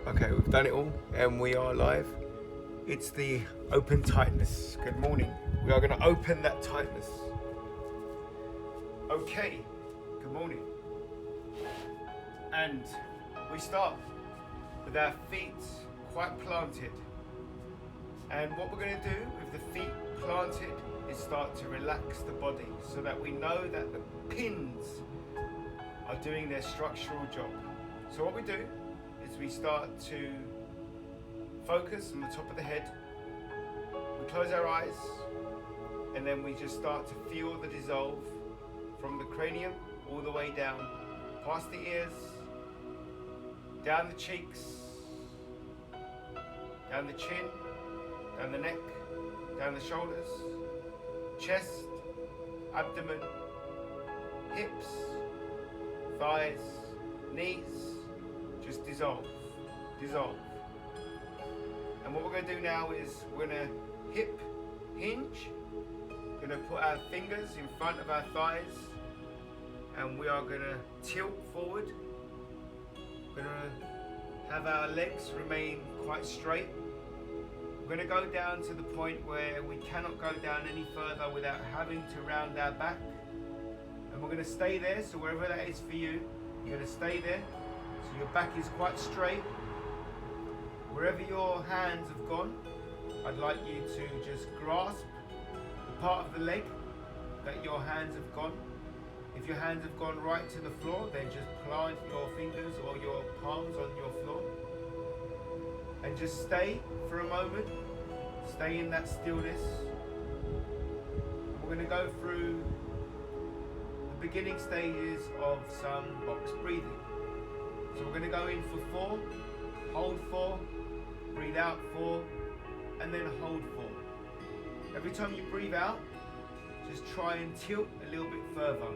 Okay, we've done it all and we are live. It's the open tightness. Good morning. We are going to open that tightness. Okay, good morning. And we start with our feet quite planted. And what we're going to do with the feet planted is start to relax the body so that we know that the pins are doing their structural job. So what we do is we start to focus on the top of the head. We close our eyes and then we just start to feel the dissolve from the cranium all the way down, past the ears, down the cheeks, down the chin, down the neck, down the shoulders, chest, abdomen, hips, thighs, knees. Just dissolve, dissolve. And what we're going to do now is we're going to hip hinge. We're going to put our fingers in front of our thighs and we are going to tilt forward. We're going to have our legs remain quite straight. We're going to go down to the point where we cannot go down any further without having to round our back. And we're going to stay there, so wherever that is for you, you're going to stay there. So your back is quite straight. Wherever your hands have gone, I'd like you to just grasp the part of the leg that your hands have gone. If your hands have gone right to the floor, then just plant your fingers or your palms on your floor. And just stay for a moment. Stay in that stillness. We're going to go through the beginning stages of some box breathing. So we're going to go in for 4, hold 4, breathe out 4, and then hold 4. Every time you breathe out, just try and tilt a little bit further.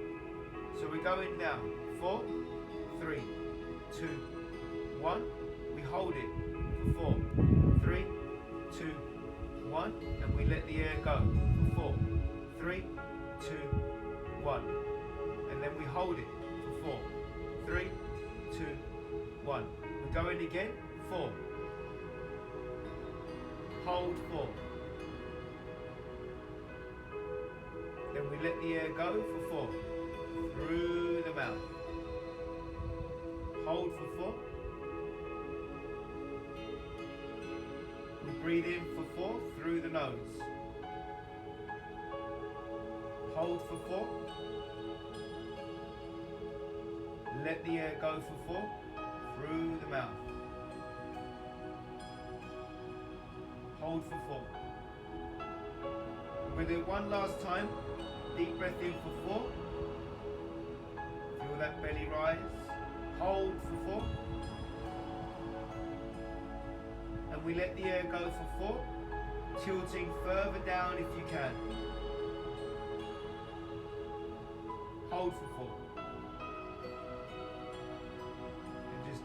So we're going now, 4, 3, 2, 1. We hold it for 4, 3, 2, 1, and we let the air go for 4, 3, 2, 1. And then we hold it for 4, 3, 2, 1. We're going again, 4. Hold 4. Then we let the air go for 4. Through the mouth. Hold for 4. We breathe in for 4 through the nose. Hold for 4. Let the air go for 4 through the mouth. Hold for 4. We'll do it one last time. Deep breath in for 4. Feel that belly rise. Hold for 4. And we let the air go for 4, tilting further down if you can. Hold for 4.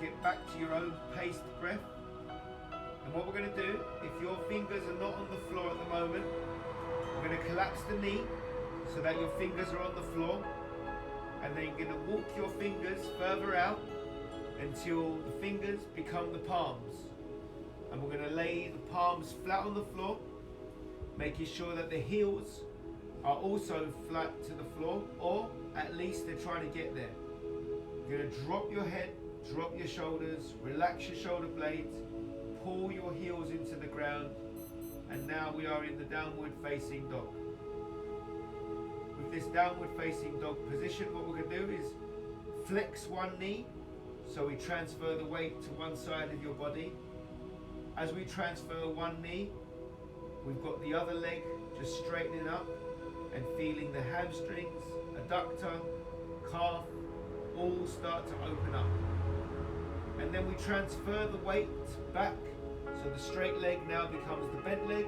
Get back to your own paced breath. And what we're going to do, if your fingers are not on the floor at the moment, we're going to collapse the knee so that your fingers are on the floor, and then you're going to walk your fingers further out until the fingers become the palms. And we're going to lay the palms flat on the floor, making sure that the heels are also flat to the floor, or at least they're trying to get there. You're going to drop your head, drop your shoulders, relax your shoulder blades, pull your heels into the ground, and now we are in the downward facing dog. With this downward facing dog position, what we're going to do is flex one knee, so we transfer the weight to one side of your body. As we transfer one knee, we've got the other leg just straightening up and feeling the hamstrings, adductor, calf, all start to open up. And then we transfer the weight back, so the straight leg now becomes the bent leg,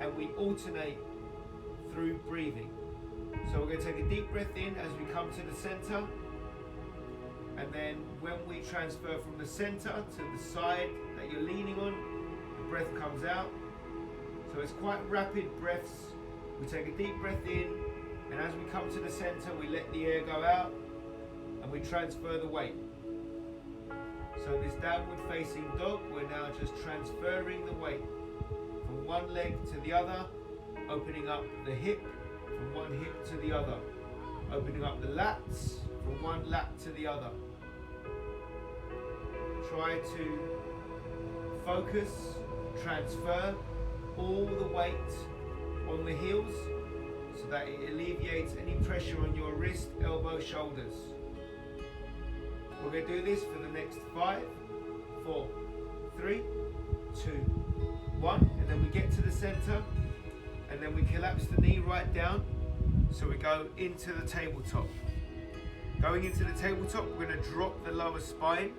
and we alternate through breathing. So we're going to take a deep breath in as we come to the center, and then when we transfer from the center to the side that you're leaning on, the breath comes out. So it's quite rapid breaths. We take a deep breath in, and as we come to the center, we let the air go out, and we transfer the weight. So this downward facing dog, we're now just transferring the weight from one leg to the other, opening up the hip from one hip to the other, opening up the lats from one lat to the other. Try to focus, transfer all the weight on the heels so that it alleviates any pressure on your wrist, elbow, shoulders. We're going to do this for the next 5, 4, 3, 2, 1, and then we get to the center, and then we collapse the knee right down, so we go into the tabletop. Going into the tabletop, we're going to drop the lower spine.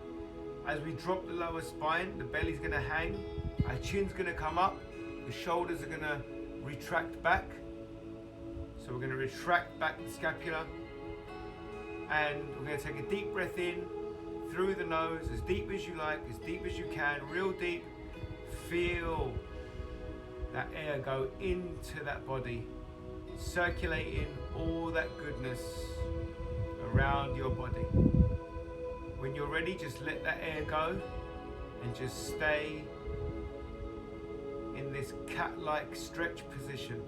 As we drop the lower spine, the belly's going to hang, our chin's going to come up, the shoulders are going to retract back. So we're going to retract back the scapula, and we're going to take a deep breath in through the nose, as deep as you like, as deep as you can, real deep. Feel that air go into that body, circulating all that goodness around your body. When you're ready, just let that air go and just stay in this cat-like stretch position.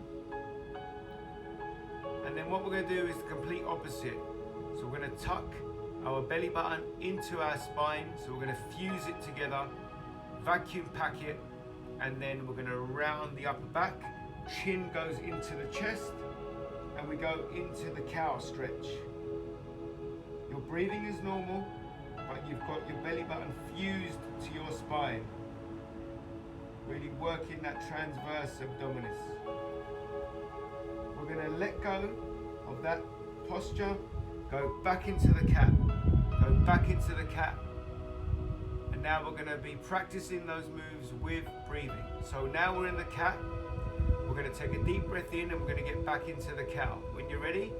And then what we're going to do is the complete opposite. So we're going to tuck our belly button into our spine. So we're going to fuse it together, vacuum pack it, and then we're going to round the upper back. Chin goes into the chest, and we go into the cow stretch. Your breathing is normal, but you've got your belly button fused to your spine. Really working that transverse abdominis. We're going to let go of that posture, go back into the cat, go back into the cat, and now we're going to be practicing those moves with breathing. So now we're in the cat, we're going to take a deep breath in and we're going to get back into the cow. When you're ready,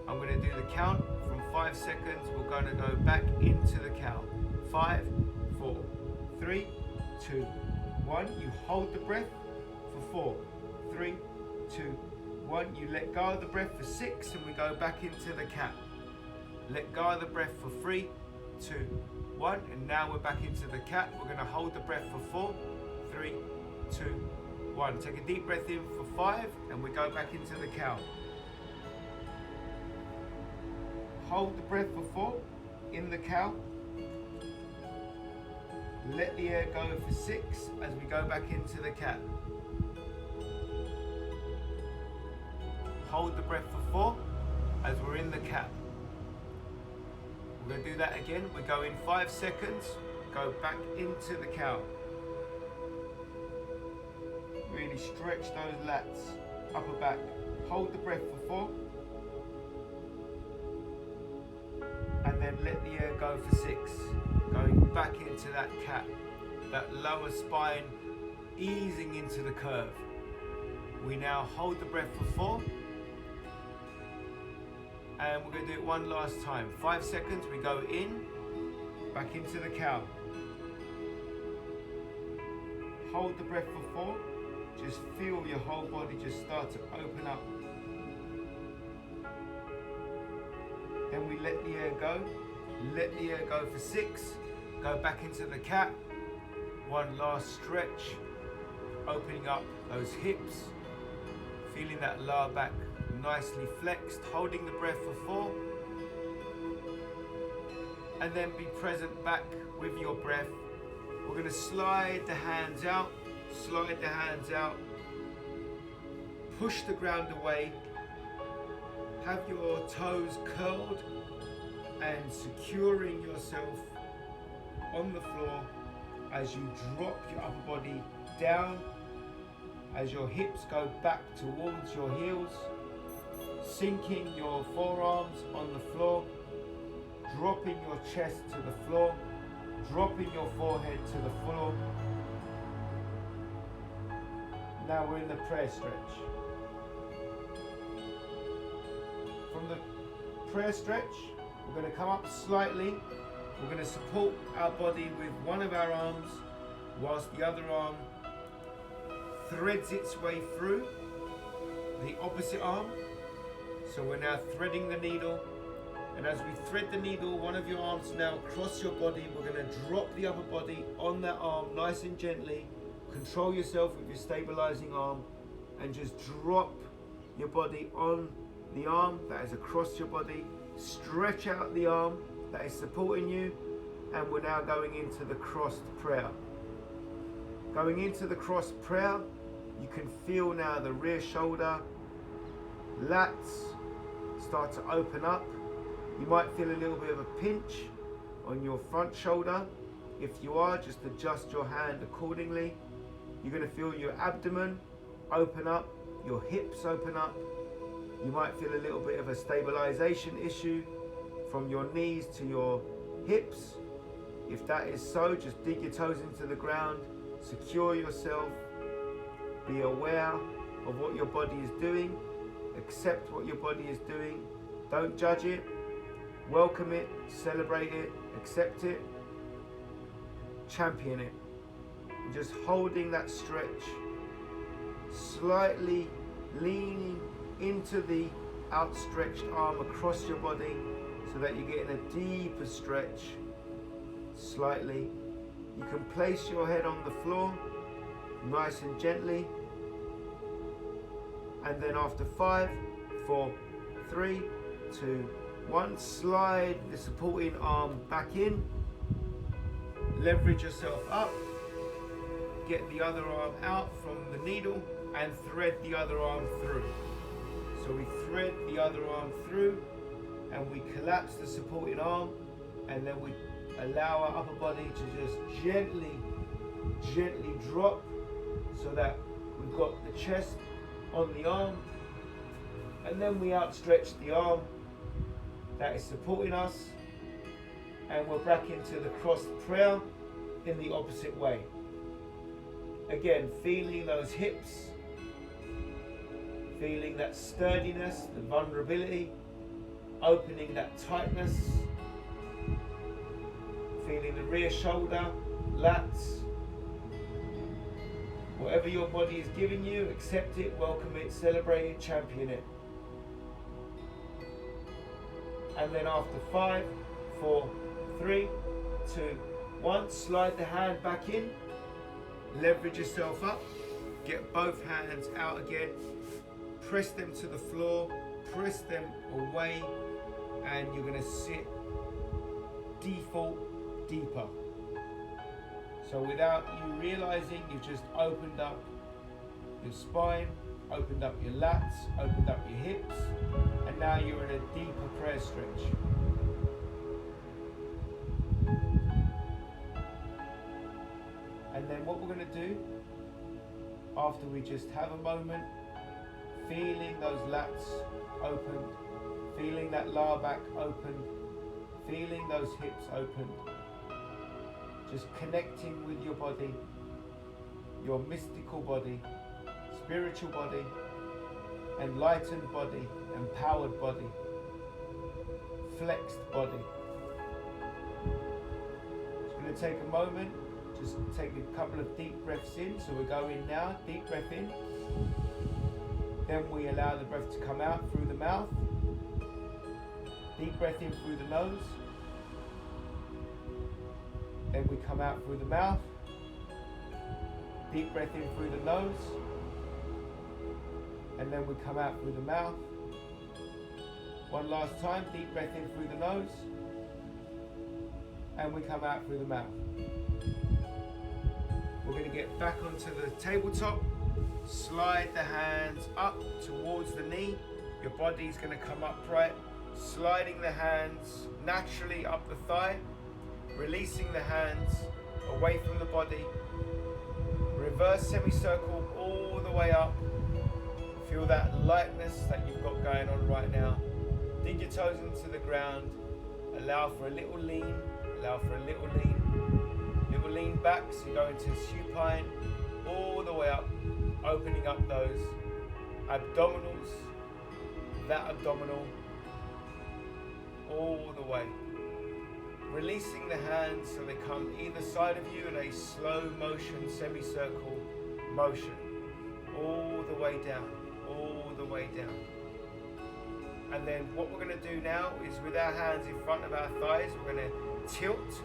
I'm going to do the count from 5 seconds, we're going to go back into the cow. 5, 4, 3, 2, 1. You hold the breath for 4, 3, 2, 1. You let go of the breath for 6 and we go back into the cat. Let go of the breath for 3, 2, 1. And now we're back into the cat. We're going to hold the breath for 4, 3, 2, 1. Take a deep breath in for 5 and we go back into the cow. Hold the breath for 4 in the cow. Let the air go for 6 as we go back into the cat. Hold the breath for 4 as we're in the cat. We're going to do that again. We go in 5 seconds, go back into the cow. Really stretch those lats, upper back. Hold the breath for 4. And then let the air go for 6. Going back into that cat, that lower spine easing into the curve. We now hold the breath for 4. And we're going to do it one last time. 5 seconds, we go in, back into the cow. Hold the breath for 4. Just feel your whole body just start to open up. Then we let the air go. Let the air go for 6. Go back into the cat. One last stretch. Opening up those hips. Feeling that lower back nicely flexed. Holding the breath for 4. And then be present back with your breath. We're going to slide the hands out. Slide the hands out. Push the ground away. Have your toes curled and securing yourself on the floor as you drop your upper body down, as your hips go back towards your heels, sinking your forearms on the floor, dropping your chest to the floor, dropping your forehead to the floor. Now we're in the prayer stretch. From the prayer stretch, we're going to come up slightly. We're going to support our body with one of our arms whilst the other arm threads its way through the opposite arm. So we're now threading the needle And as we thread the needle, one of your arms now across your body, we're going to drop the upper body on that arm nice and gently. Control yourself with your stabilizing arm and just drop your body on the arm that is across your body. Stretch out the arm that is supporting you, and we're now going into the crossed prayer. Going into the crossed prayer, you can feel now the rear shoulder, lats start to open up. You might feel a little bit of a pinch on your front shoulder. If you are, just adjust your hand accordingly. You're going to feel your abdomen open up, your hips open up. You might feel a little bit of a stabilization issue from your knees to your hips. If that is so, just dig your toes into the ground, secure yourself, be aware of what your body is doing, accept what your body is doing, don't judge it, welcome it, celebrate it, accept it, champion it. And just holding that stretch, slightly leaning into the outstretched arm across your body so that you're getting a deeper stretch. Slightly. You can place your head on the floor nice and gently, and then after 5, 4, 3, 2, 1, slide the supporting arm back in, leverage yourself up, get the other arm out from the needle and thread the other arm through. So we thread the other arm through and we collapse the supporting arm, and then we allow our upper body to just gently drop so that we've got the chest on the arm, and then we outstretch the arm that is supporting us, and we're back into the crossed prayer in the opposite way. Again, feeling those hips, feeling that sturdiness, the vulnerability, opening that tightness, feeling the rear shoulder, lats. Whatever your body is giving you, accept it, welcome it, celebrate it, champion it. And then after 5, 4, 3, 2, 1, slide the hand back in, leverage yourself up, get both hands out again, press them to the floor, press them away, and you're going to sit default deeper. So without you realizing, you've just opened up your spine, opened up your lats, opened up your hips, and now you're in a deeper prayer stretch. And then what we're going to do, after we just have a moment, feeling those lats open, feeling that lower back open, feeling those hips open, just connecting with your body, your mystical body, spiritual body, enlightened body, empowered body, flexed body. Just going to take a moment, just take a couple of deep breaths in. So we go in now, deep breath in. Then we allow the breath to come out through the mouth. Deep breath in through the nose. Then we come out through the mouth. Deep breath in through the nose. And then we come out through the mouth. One last time, deep breath in through the nose. And we come out through the mouth. We're going to get back onto the tabletop. Slide the hands up towards the knee. Your body's going to come upright. Sliding the hands naturally up the thigh. Releasing the hands away from the body. Reverse semicircle all the way up. Feel that lightness that you've got going on right now. Dig your toes into the ground. Allow for a little lean. Allow for a little lean. Little lean back, so you go into supine all the way up. Opening up those abdominals. That abdominal. All the way. Releasing the hands so they come either side of you in a slow motion, semicircle motion. All the way down, all the way down. And then what we're going to do now is with our hands in front of our thighs, we're going to tilt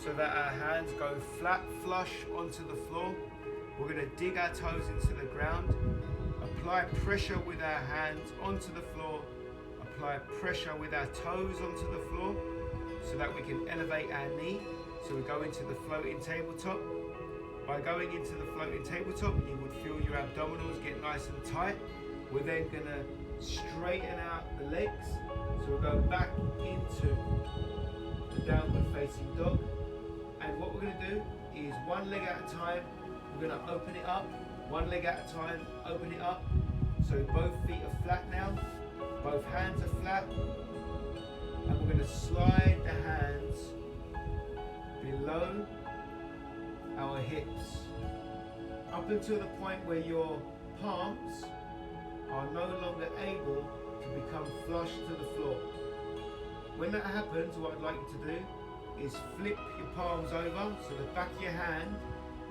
so that our hands go flat, flush onto the floor. We're going to dig our toes into the ground, apply pressure with our hands onto the floor, apply pressure with our toes onto the floor so that we can elevate our knee. So we go into the floating tabletop. By going into the floating tabletop, you would feel your abdominals get nice and tight. We're then going to straighten out the legs. So we'll go back into the downward facing dog. And what we're going to do is one leg at a time, we're going to open it up. One leg at a time, open it up. So both feet are flat now. Both hands are flat. And we're going to slide the hands below our hips up until the point where your palms are no longer able to become flush to the floor. When that happens, what I'd like you to do is flip your palms over so the back of your hand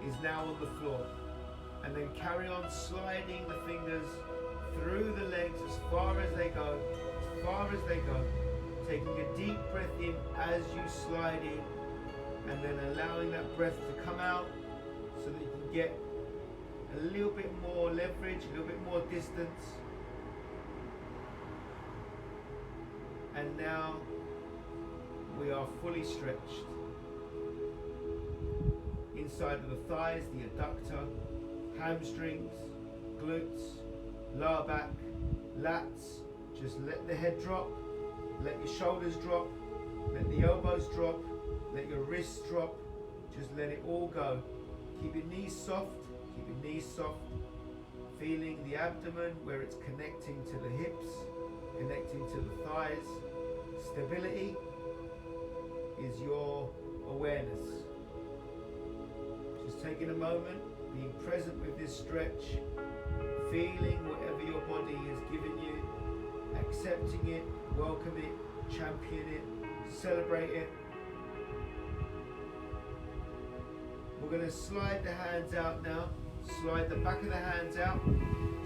is now on the floor, and then carry on sliding the fingers through the legs as far as they go, taking a deep breath in as you slide in, and then allowing that breath to come out so that you can get a little bit more leverage, a little bit more distance. And now we are fully stretched. Inside of the thighs, the adductor, hamstrings, glutes, lower back, lats. Just let the head drop, let your shoulders drop, let the elbows drop, let your wrists drop, just let it all go. Keep your knees soft, feeling the abdomen where it's connecting to the hips, connecting to the thighs. Stability is your awareness. Just taking a moment, being present with this stretch, feeling whatever your body has given you, accepting it, welcome it, champion it, celebrate it. We're going to slide the hands out now, slide the back of the hands out,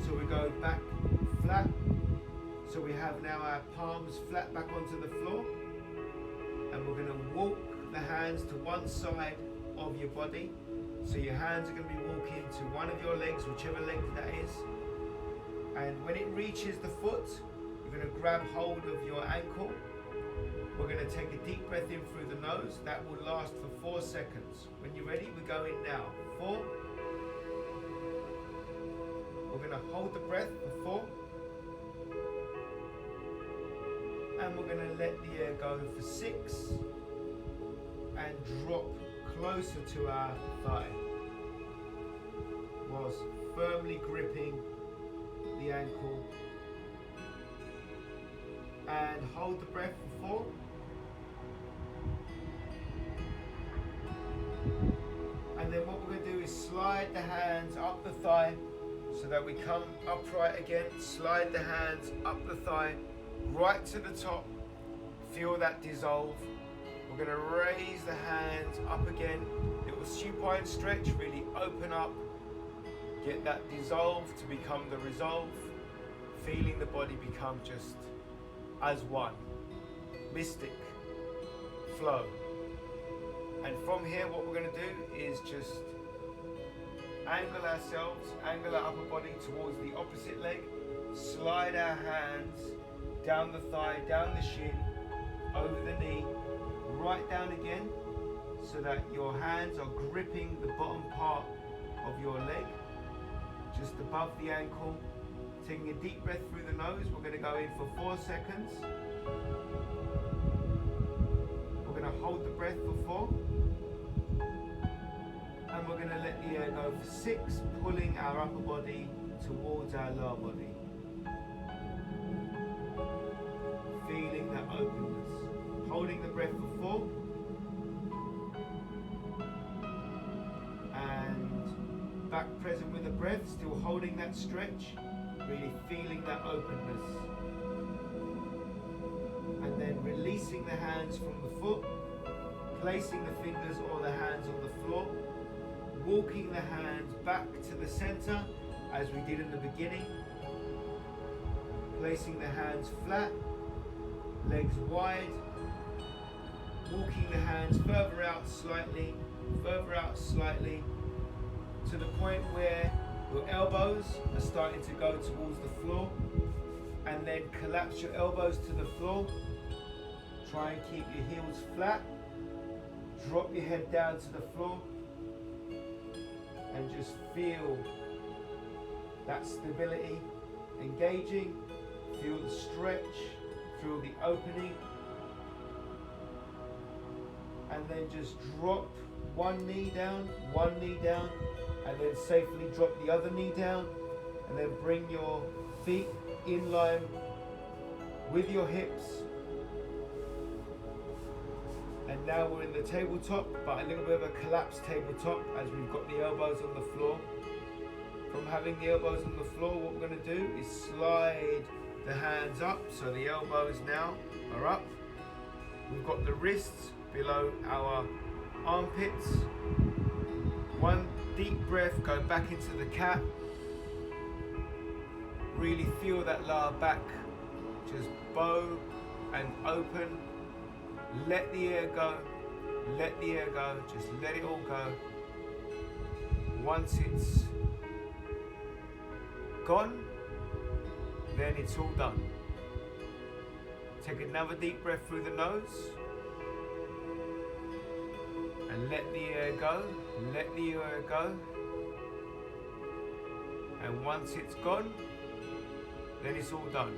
so we go back flat. So we have now our palms flat back onto the floor, and we're going to walk the hands to one side of your body. So your hands are going to be walking to one of your legs, whichever leg that is, and when it reaches the foot, you're going to grab hold of your ankle. We're going to take a deep breath in through the nose. That will last for 4 seconds. When you're ready, we go in now. 4. We're going to hold the breath for 4. And we're going to let the air go for 6. And drop closer to our thigh, whilst firmly gripping the ankle. And hold the breath for 4. And then what we're going to do is slide the hands up the thigh so that we come upright again. Slide the hands up the thigh, right to the top. Feel that dissolve. We're going to raise the hands up again. Little supine stretch, really open up. Get that dissolve to become the resolve. Feeling the body become just as one. Mystic flow. And from here, what we're going to do is just angle ourselves, angle our upper body towards the opposite leg. Slide our hands down the thigh, down the shin, over the knee, right down again, so that your hands are gripping the bottom part of your leg, just above the ankle. Taking a deep breath through the nose, we're going to go in for 4 seconds. We're going to hold the breath for 4. And we're going to let the air go for 6, pulling our upper body towards our lower body. Feeling that openness. Holding the breath for 4. And back present with the breath, still holding that stretch. Really feeling that openness. And then releasing the hands from the foot, placing the fingers or the hands on the floor, walking the hands back to the center as we did in the beginning, placing the hands flat, legs wide, walking the hands further out slightly, to the point where your elbows are starting to go towards the floor, and then collapse your elbows to the floor. Try and keep your heels flat. Drop your head down to the floor and just feel that stability engaging. Feel the stretch, feel the opening, and then just drop one knee down, and then safely drop the other knee down, and then bring your feet in line with your hips. And now we're in the tabletop, but a little bit of a collapsed tabletop as we've got the elbows on the floor. From having the elbows on the floor, what we're going to do is slide the hands up, so the elbows now are up. We've got the wrists below our armpits. One deep breath, go back into the cat. Really feel that lower back just bow and open. Let the air go, just let it all go. Once it's gone, then it's all done. Take another deep breath through the nose and let the air go, and once it's gone, then it's all done.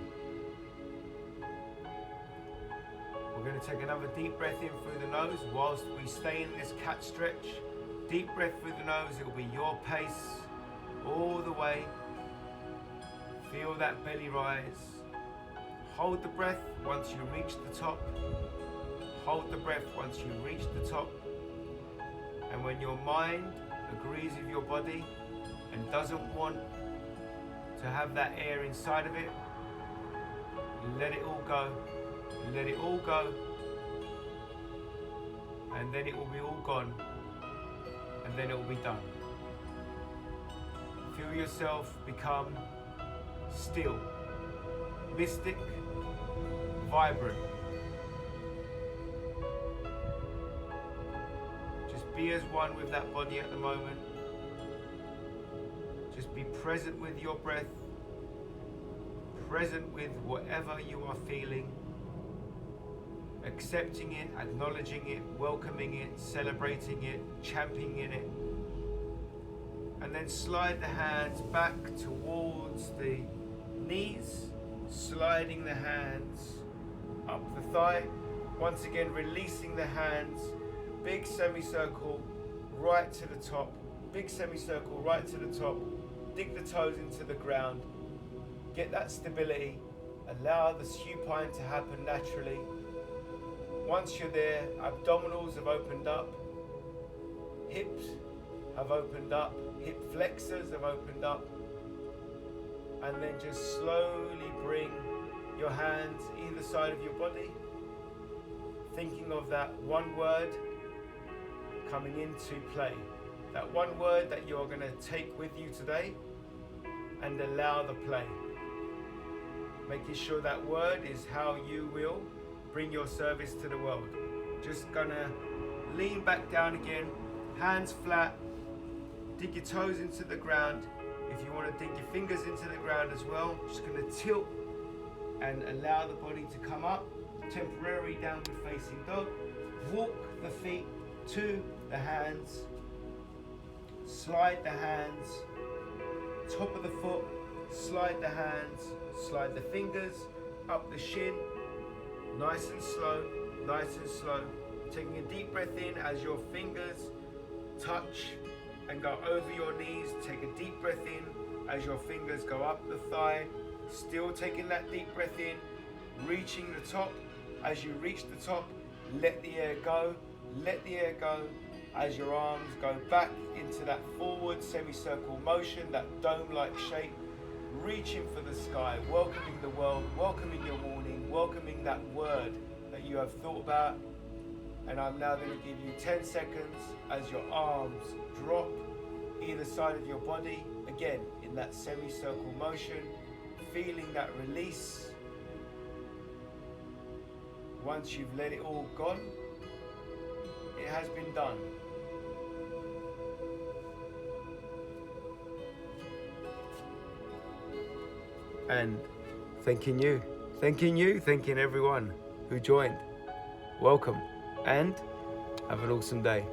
We're going to take another deep breath in through the nose whilst we stay in this cat stretch. Deep breath through the nose, it will be your pace all the way. Feel that belly rise. Hold the breath once you reach the top. Hold the breath once you reach the top. And when your mind agrees with your body and doesn't want to have that air inside of it, let it all go. Let it all go, and then it will be all gone, and then it will be done. Feel yourself become still, mystic, vibrant. Just be as one with that body at the moment. Just be present with your breath, present with whatever you are feeling. Accepting it, acknowledging it, welcoming it, celebrating it, championing it. And then slide the hands back towards the knees, sliding the hands up the thigh. Once again, releasing the hands, big semicircle right to the top, big semicircle right to the top. Dig the toes into the ground, get that stability, allow the supine to happen naturally. Once you're there, abdominals have opened up, hips have opened up, hip flexors have opened up, and then just slowly bring your hands either side of your body, thinking of that one word coming into play, that one word that you're going to take with you today and allow the play. Making sure that word is how you will bring your service to the world. Just gonna lean back down again, hands flat, dig your toes into the ground. If you want to dig your fingers into the ground as well, just gonna tilt and allow the body to come up. Temporary downward facing dog. Walk the feet to the hands, slide the hands, top of the foot, slide the hands, slide the fingers up the shin. Nice and slow, nice and slow. Taking a deep breath in as your fingers touch and go over your knees. Take a deep breath in as your fingers go up the thigh. Still taking that deep breath in, reaching the top. As you reach the top, let the air go. Let the air go as your arms go back into that forward semicircle motion, that dome-like shape. Reaching for the sky, welcoming the world, welcoming your morning, welcoming that word that you have thought about. And I'm now going to give you 10 seconds as your arms drop either side of your body, again in that semicircle motion, feeling that release. once you've let it all gone, it has been done. And thanking you, thanking everyone who joined. Welcome, and have an awesome day.